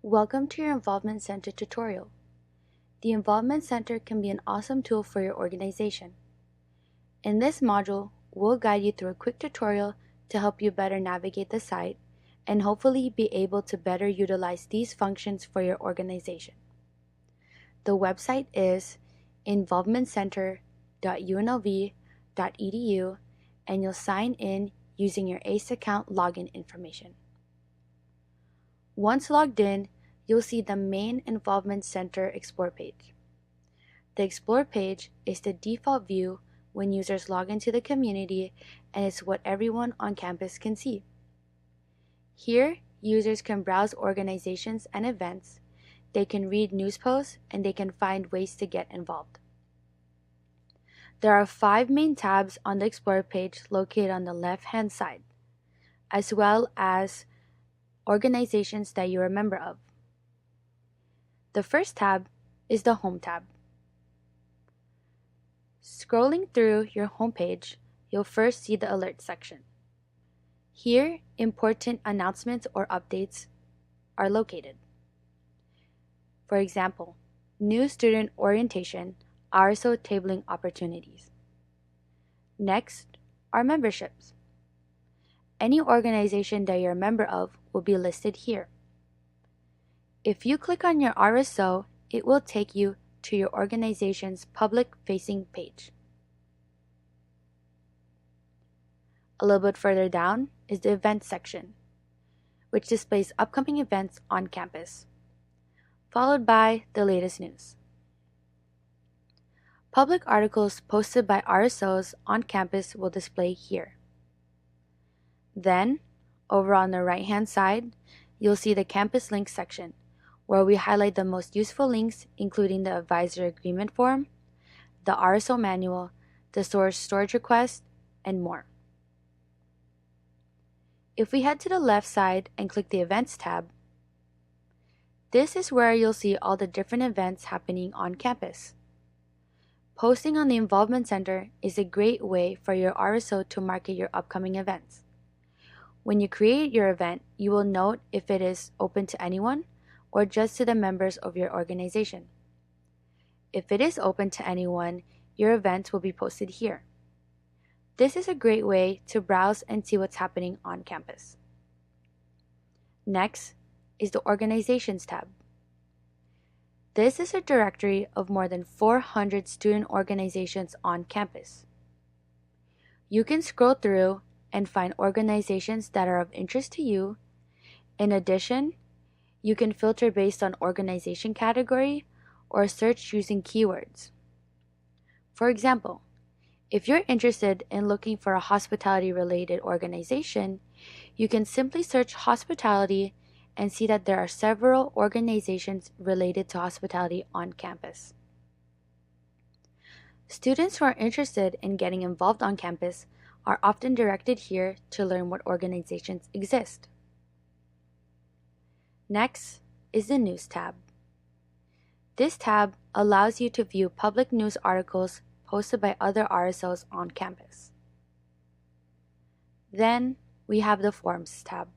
Welcome to your Involvement Center tutorial. The Involvement Center can be an awesome tool for your organization. In this module, we'll guide you through a quick tutorial to help you better navigate the site and hopefully be able to better utilize these functions for your organization. The website is involvementcenter.unlv.edu and you'll sign in using your ACE account login information. Once logged in, you'll see the main Involvement Center Explore page. The Explore page is the default view when users log into the community, and it's what everyone on campus can see. Here, users can browse organizations and events, they can read news posts, and they can find ways to get involved. There are 5 main tabs on the Explore page located on the left-hand side, as well as organizations that you're a member of. The first tab is the Home tab. Scrolling through your homepage, you'll first see the Alert section. Here, important announcements or updates are located. For example, new student orientation, RSO tabling opportunities. Next are memberships. Any organization that you're a member of will be listed here. If you click on your RSO, it will take you to your organization's public-facing page. A little bit further down is the Events section, which displays upcoming events on campus, followed by the latest news. Public articles posted by RSOs on campus will display here. Then, over on the right-hand side, you'll see the Campus Links section, where we highlight the most useful links, including the Advisor Agreement Form, the RSO Manual, the Source Storage Request, and more. If we head to the left side and click the Events tab, this is where you'll see all the different events happening on campus. Posting on the Involvement Center is a great way for your RSO to market your upcoming events. When you create your event, you will note if it is open to anyone or just to the members of your organization. If it is open to anyone, your event will be posted here. This is a great way to browse and see what's happening on campus. Next is the Organizations tab. This is a directory of more than 400 student organizations on campus. You can scroll through and find organizations that are of interest to you. In addition, you can filter based on organization category or search using keywords. For example, if you're interested in looking for a hospitality-related organization, you can simply search hospitality and see that there are several organizations related to hospitality on campus. Students who are interested in getting involved on campus are often directed here to learn what organizations exist. Next is the News tab. This tab allows you to view public news articles posted by other RSOs on campus. Then we have the Forms tab.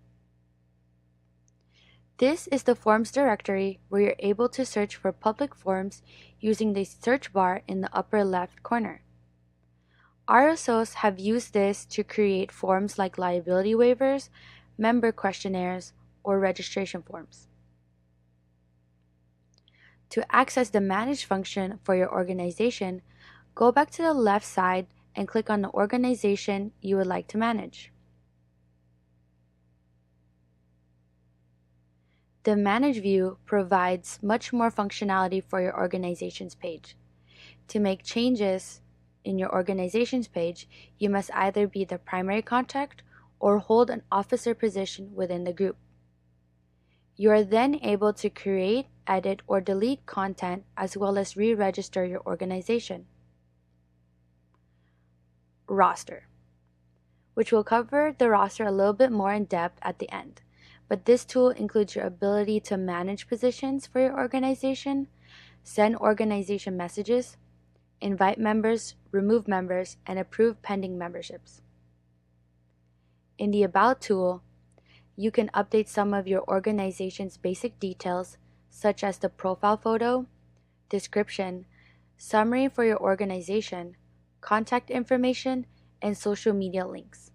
This is the Forms directory where you're able to search for public forms using the search bar in the upper left corner. RSOs have used this to create forms like liability waivers, member questionnaires, or registration forms. To access the Manage function for your organization, go back to the left side and click on the organization you would like to manage. The Manage view provides much more functionality for your organization's page. To make changes in your organization's page, you must either be the primary contact or hold an officer position within the group. You are then able to create, edit, or delete content as well as re-register your organization. Roster, which will cover the roster a little bit more in depth at the end, but this tool includes your ability to manage positions for your organization, send organization messages, invite members, remove members, and approve pending memberships. In the About tool, you can update some of your organization's basic details, such as the profile photo, description, summary for your organization, contact information, and social media links.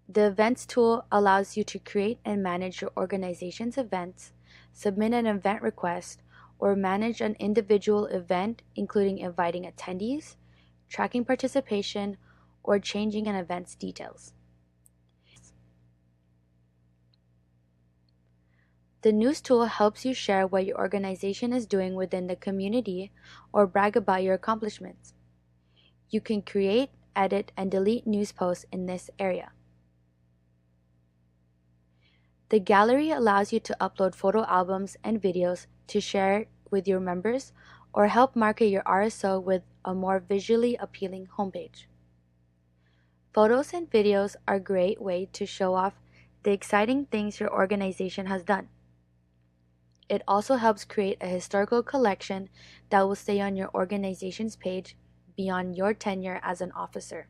The Events tool allows you to create and manage your organization's events, submit an event request, or manage an individual event, including inviting attendees, tracking participation, or changing an event's details. The News tool helps you share what your organization is doing within the community or brag about your accomplishments. You can create, edit, and delete news posts in this area. The Gallery allows you to upload photo albums and videos to share with your members or help market your RSO with a more visually appealing homepage. Photos and videos are a great way to show off the exciting things your organization has done. It also helps create a historical collection that will stay on your organization's page beyond your tenure as an officer.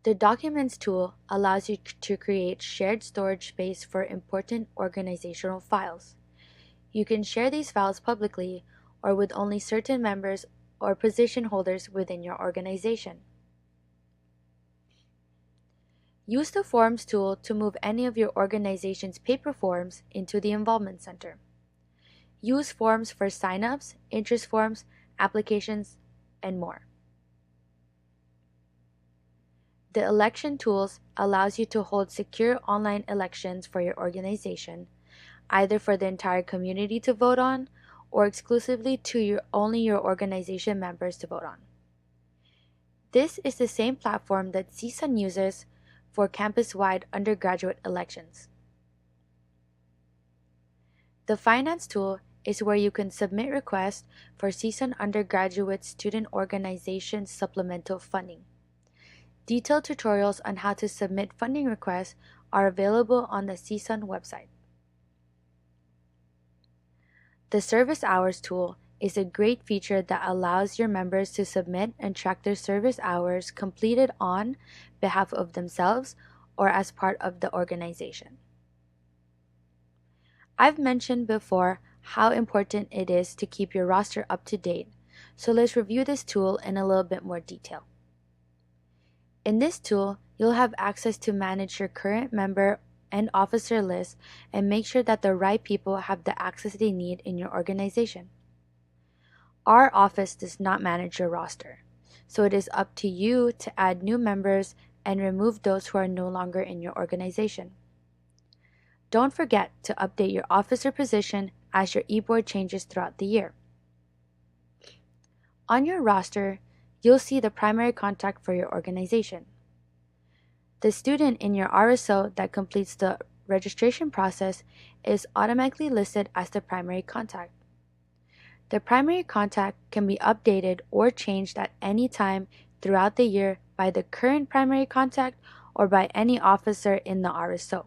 The Documents tool allows you to create shared storage space for important organizational files. You can share these files publicly or with only certain members or position holders within your organization. Use the Forms tool to move any of your organization's paper forms into the Involvement Center. Use forms for sign-ups, interest forms, applications, and more. The Election tools allows you to hold secure online elections for your organization, either for the entire community to vote on or exclusively to only your organization members to vote on. This is the same platform that CSUN uses for campus-wide undergraduate elections. The Finance tool is where you can submit requests for CSUN undergraduate student organization supplemental funding. Detailed tutorials on how to submit funding requests are available on the CSUN website. The Service Hours tool is a great feature that allows your members to submit and track their service hours completed on behalf of themselves or as part of the organization. I've mentioned before how important it is to keep your roster up to date, so let's review this tool in a little bit more detail. In this tool, you'll have access to manage your current member and officer list and make sure that the right people have the access they need in your organization. Our office does not manage your roster, so it is up to you to add new members and remove those who are no longer in your organization. Don't forget to update your officer position as your e-board changes throughout the year. On your roster, you'll see the primary contact for your organization. The student in your RSO that completes the registration process is automatically listed as the primary contact. The primary contact can be updated or changed at any time throughout the year by the current primary contact or by any officer in the RSO.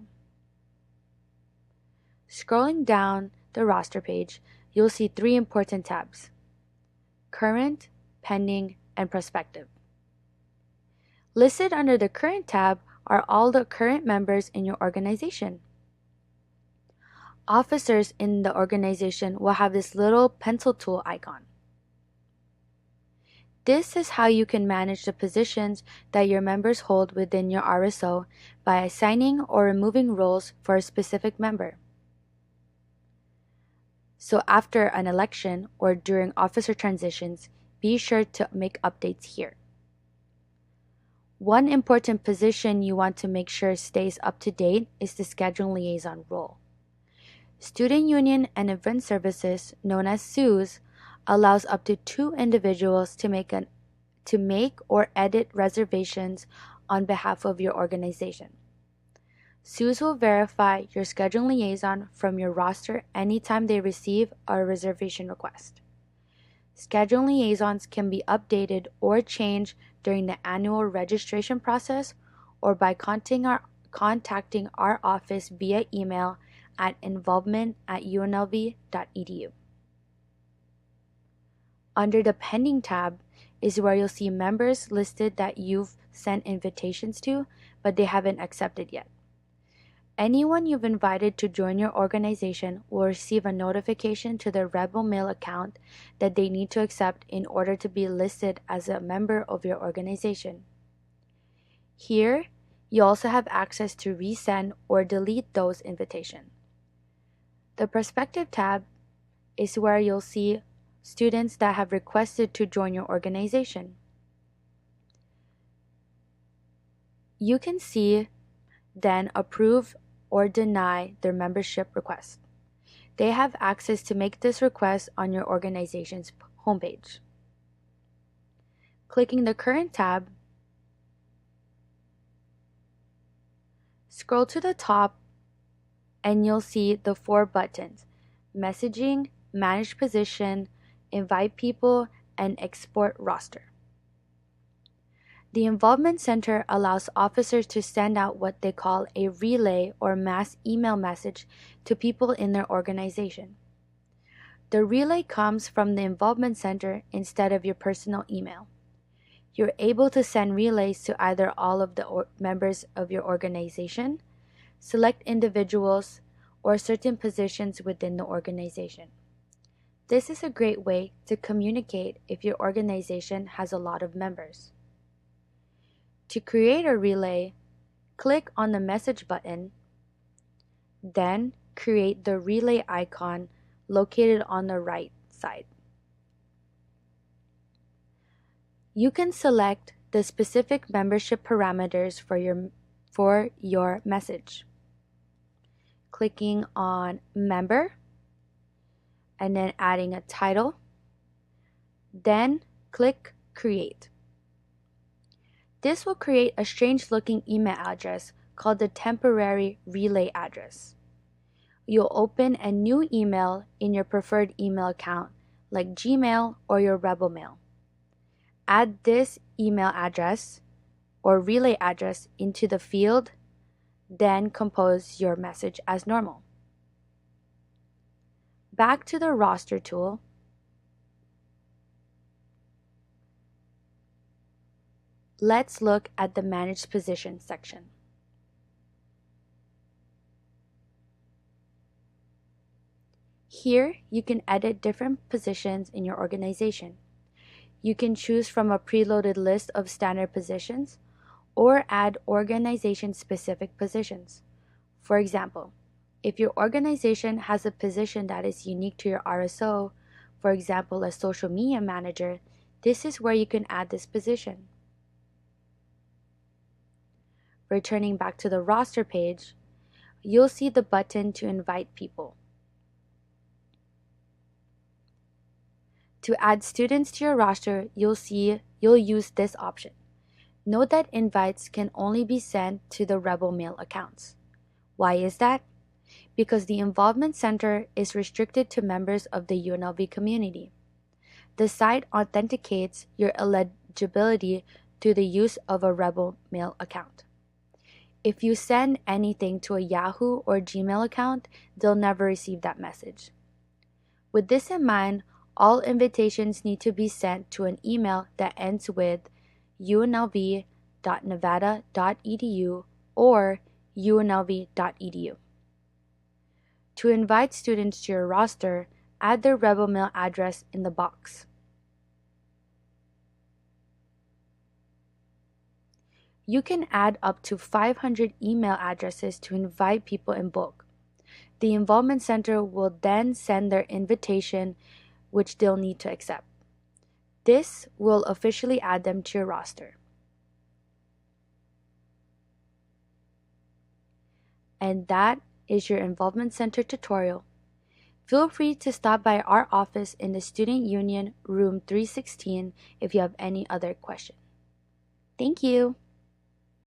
Scrolling down the roster page, you'll see three important tabs: Current, Pending, and Prospective. Listed under the Current tab are all the current members in your organization. Officers in the organization will have this little pencil tool icon. This is how you can manage the positions that your members hold within your RSO by assigning or removing roles for a specific member. So after an election or during officer transitions, be sure to make updates here. One important position you want to make sure stays up to date is the Scheduling Liaison role. Student Union and Event Services, known as SUES, allows up to 2 individuals to make or edit reservations on behalf of your organization. SUES will verify your Scheduling Liaison from your roster anytime they receive a reservation request. Scheduling liaisons can be updated or changed during the annual registration process or by contacting our office via email at involvement@unlv.edu. Under the Pending tab, is where you'll see members listed that you've sent invitations to, but they haven't accepted yet. Anyone you've invited to join your organization will receive a notification to their Rebel Mail account that they need to accept in order to be listed as a member of your organization. Here, you also have access to resend or delete those invitations. The Perspective tab is where you'll see students that have requested to join your organization. You can see then approve or deny their membership request. They have access to make this request on your organization's homepage. Clicking the Current tab, scroll to the top and you'll see the 4 buttons: Messaging, Manage Position, Invite People, and Export Roster. The Involvement Center allows officers to send out what they call a relay or mass email message to people in their organization. The relay comes from the Involvement Center instead of your personal email. You're able to send relays to either all of the members of your organization, select individuals, or certain positions within the organization. This is a great way to communicate if your organization has a lot of members. To create a relay, click on the message button, then create the relay icon located on the right side. You can select the specific membership parameters for your message. Clicking on Member, and then adding a title, then click Create. This will create a strange looking email address called the temporary relay address. You'll open a new email in your preferred email account like Gmail or your Rebel Mail. Add this email address or relay address into the field, then compose your message as normal. Back to the Roster tool, let's look at the Manage Position section. Here, you can edit different positions in your organization. You can choose from a preloaded list of standard positions or add organization-specific positions. For example, if your organization has a position that is unique to your RSO, for example, a social media manager, this is where you can add this position. Returning back to the roster page, you'll see the button to invite people. To add students to your roster, you'll use this option. Note that invites can only be sent to the Rebel Mail accounts. Why is that? Because the Involvement Center is restricted to members of the UNLV community. The site authenticates your eligibility to the use of a Rebel Mail account. If you send anything to a Yahoo or Gmail account, they'll never receive that message. With this in mind, all invitations need to be sent to an email that ends with unlv.nevada.edu or unlv.edu. To invite students to your roster, add their Rebel Mail address in the box. You can add up to 500 email addresses to invite people in bulk. The Involvement Center will then send their invitation, which they'll need to accept. This will officially add them to your roster. And that is your Involvement Center tutorial. Feel free to stop by our office in the Student Union, room 316 if you have any other questions. Thank you.